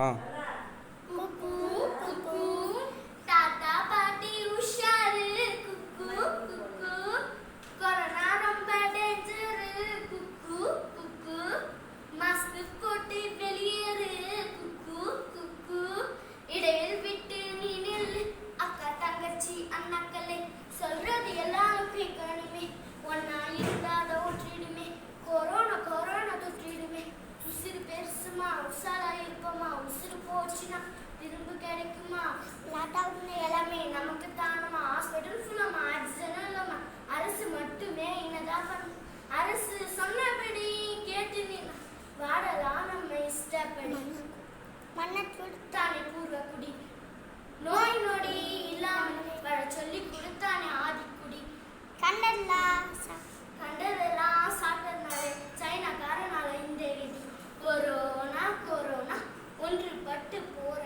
ஆ குக்கு குக்கு தாத்தா பாட்டி உஷாரு குக்கு குக்கு கொரோனா ரொம்ப டேஞ்சரு குக்கு குக்கு மாஸ்க் போட்டு வெளியேறு குக்கு குக்கு இடையில் விட்டு நீ நில்லு அக்கா தங்கச்சி அண்ணாக்களே சொல்றது எல்லாரும் கேட்கணுமே ஒன்னா இருந்தாத ஒற்றிடுமே கொரோனா கொரோனா தொற்றிடுமே உசிறு பெருசுமா உசாலா இருப்போமா உசிறு போச்சுன்னா திரும்ப கிடைக்குமா லாக்டவுன் எல்லாமே நமக்கு தானமா ஹாஸ்பிட்டல் ஃபுல்லாமா ஆக்சிஜன் இல்லாமா அரசு மட்டுமே என்னதான் பண்ணும் அரசு சொன்னபடி கேட்டு நீ வாடலாம் நம்ம இஷ்டப்படி மண்ணை கொடுத்தானே பூர்வ குடி நோய் நொடி இல்லாம வர சொல்லி கொடுத்தானே ஆதிக்குடி கண்டதெல்லாம் சாப்பிட்டதுனால சைனாக்காரனால இந்த கொரோனா கொரோனா ஒன்றுபட்டு போற